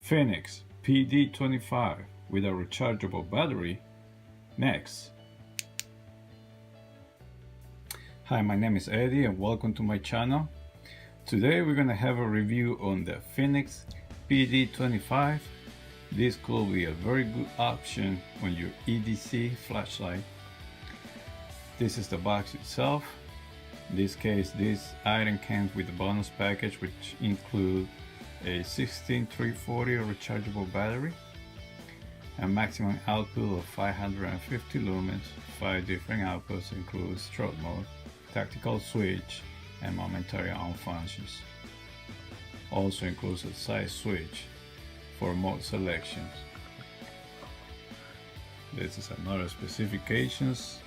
Fenix PD25 with a rechargeable battery. Next. Hi, my name is Eddie and welcome to my channel. Today we're going to have a review on the Fenix PD25. This could be a very good option on your EDC flashlight. This is the box itself. In this case, this item comes with a bonus package which includes a 16340 rechargeable battery, a maximum output of 550 lumens, 5 different outputs include strobe mode, tactical switch, and momentary on functions. Also includes a side switch for mode selections. This is another specifications.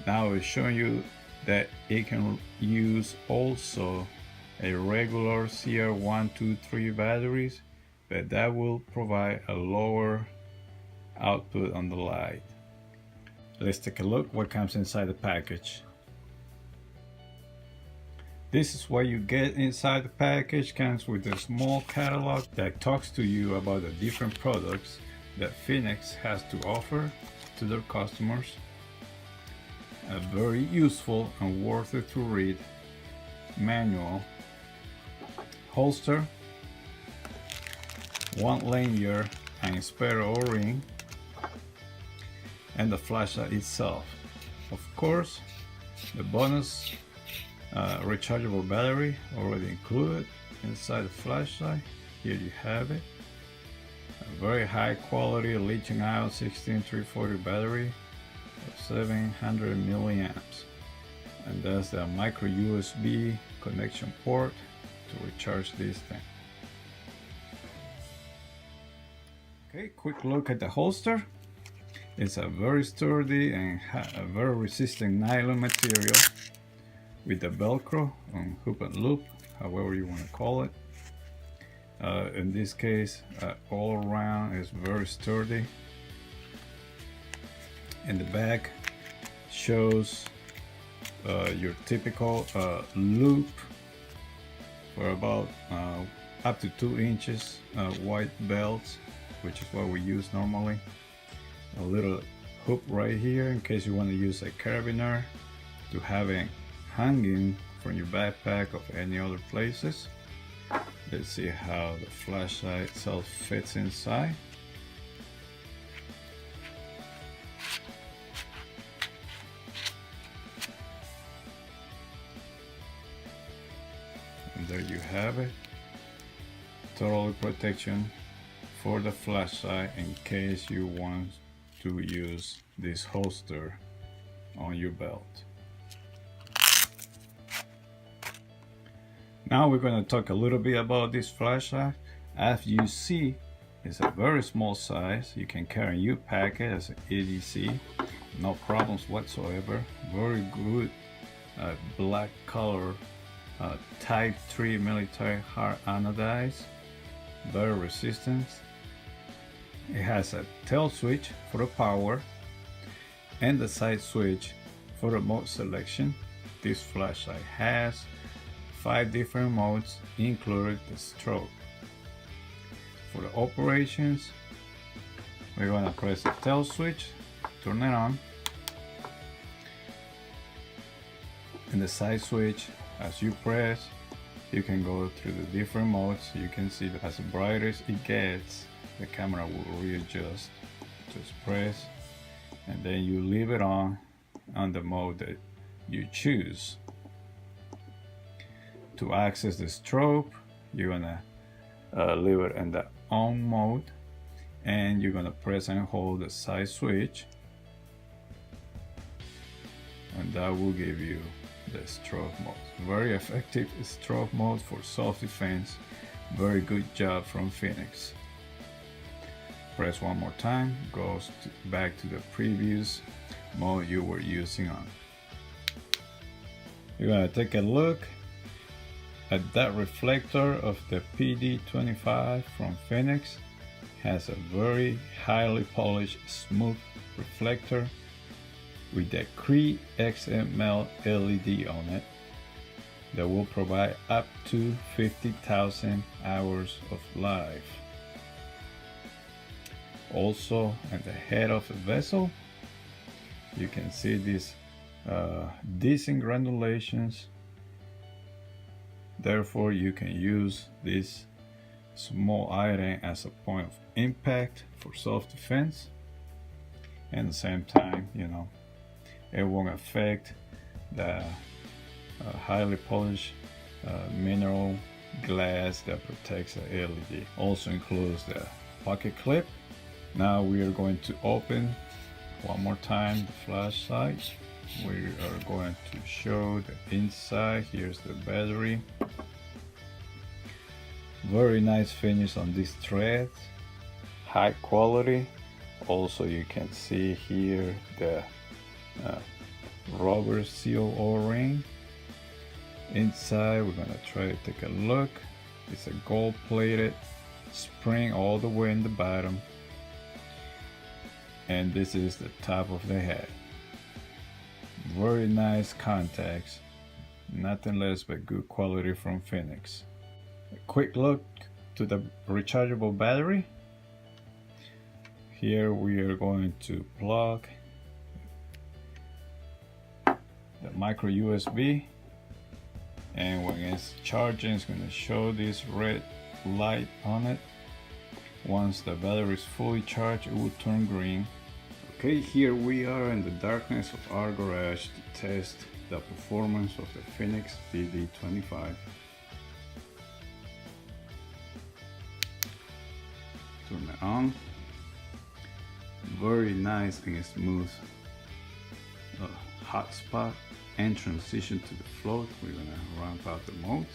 Now it's showing you that it can use also a regular CR123 batteries, but that will provide a lower output on the light. Let's take a look what comes inside the package. This is what you get inside the package. Comes with a small catalog that talks to you about the different products that Fenix has to offer to their customers. A very useful and worth it to read manual. Holster, one lanyard and spare O-ring, and the flashlight itself. Of course, the bonus rechargeable battery already included inside the flashlight. Here you have it. A very high quality lithium ion 16340 battery of 700 milliamps, and that's the micro USB connection port to recharge this thing. Okay, quick look at the holster. It's a very sturdy and a very resistant nylon material with the velcro on hoop and loop, however you want to call it. In this case, all around is very sturdy. In the back shows your typical loop for about up to 2 inches white belts, which is what we use normally. A little hook right here in case you want to use a carabiner to have it hanging from your backpack or any other places. Let's see how the flashlight itself fits inside. And there you have it. Total protection for the flashlight in case you want to use this holster on your belt. Now we're going to talk a little bit about this flashlight. As you see, it's a very small size. You can carry your packet as an EDC, no problems whatsoever. Very good black color, type 3 military hard anodized, very resistant. It has a tail switch for the power and the side switch for the mode selection. This flashlight has 5 different modes, including the strobe. For the operations, we're going to press the tail switch, turn it on, and the side switch, as you press, you can go through the different modes. You can see that as bright as it gets, the camera will readjust. Just press and then you leave it on the mode that you choose. To access the strobe, you're gonna leave it in the on mode, and you're gonna press and hold the side switch, and that will give you the strobe mode. Very effective strobe mode for self-defense. Very good job from Fenix. Press one more time, goes back to the previous mode you were using on. You're gonna take a look at that reflector of the PD25 from Fenix. Has a very highly polished smooth reflector with the Cree XML LED on it. that will provide up to 50,000 hours of life. Also, at the head of the vessel, you can see these decent granulations. Therefore, you can use this small item as a point of impact for self-defense. And at the same time, you know, it won't affect the highly polished mineral glass that protects the LED. Also includes the pocket clip. Now we are going to open one more time the flashlight. We are going to show the inside. Here's the battery. Very nice finish on these threads, high quality. Also you can see here the rubber seal O-ring. Inside we're gonna try to take a look. It's a gold plated spring all the way in the bottom, and this is the top of the head. Very nice contacts, nothing less but good quality from Fenix. A quick look to the rechargeable battery. Here we are going to plug the micro USB, and when it's charging it's going to show this red light on it. Once the battery is fully charged, it will turn green. Okay, here we are in the darkness of our garage to test the performance of the Fenix PD25. Turn it on. Very nice and smooth hotspot and transition to the float. We're gonna ramp out the modes.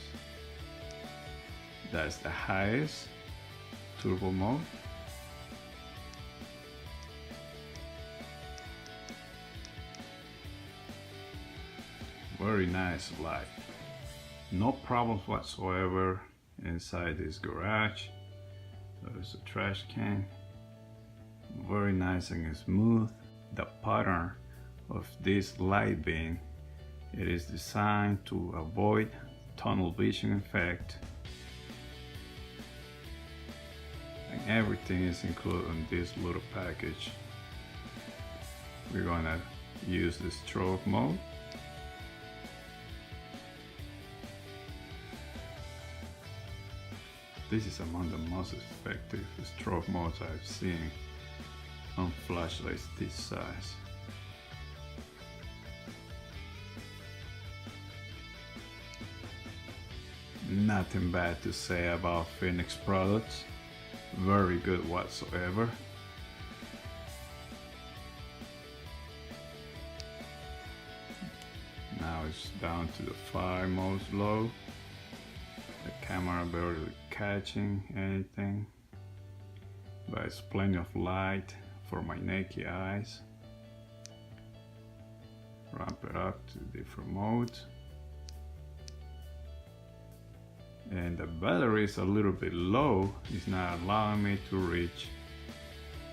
That's the highest turbo mode. Very nice light. No problems whatsoever inside this garage. There's a trash can. Very nice and smooth. The pattern of this light beam, it is designed to avoid tunnel vision effect, and everything is included in this little package. We're gonna use the strobe mode. This is among the most effective strobe modes I've seen on flashlights this size. Nothing bad to say about Fenix products. Very good whatsoever. Now it's down to the 5 most low. The camera barely catching anything, but it's plenty of light for my naked eyes. Ramp it up to different modes. And the battery is a little bit low. It's not allowing me to reach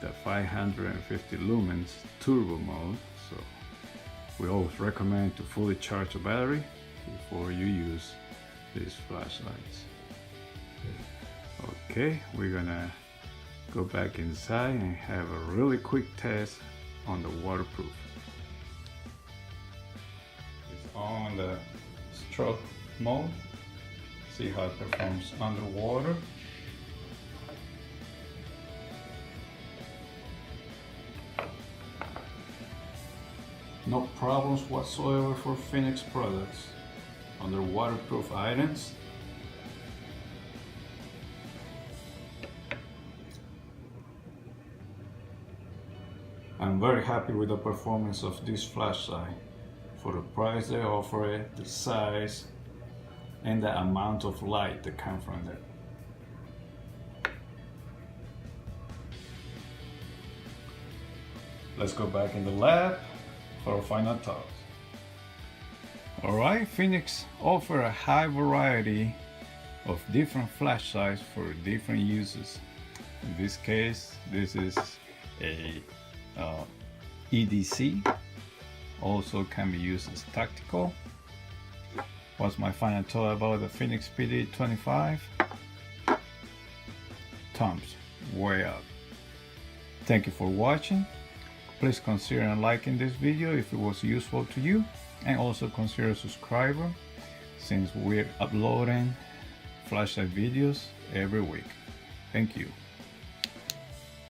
the 550 lumens turbo mode. So we always recommend to fully charge the battery before you use these flashlights. Okay, we're gonna go back inside and have a really quick test on the waterproof. It's on the stroke mode. See how it performs underwater. No problems whatsoever for Fenix products on their waterproof items. I'm very happy with the performance of this flashlight. For the price they offer it, the size, and the amount of light that comes from it. Let's go back in the lab for our final thoughts. Alright, Fenix offers a high variety of different flashlights for different uses. In this case, this is a EDC, also can be used as tactical. What's my final thought about the Fenix PD25? Thumbs way up. Thank you for watching. Please consider liking this video if it was useful to you, and also consider a subscriber since we're uploading flashlight videos every week. Thank you.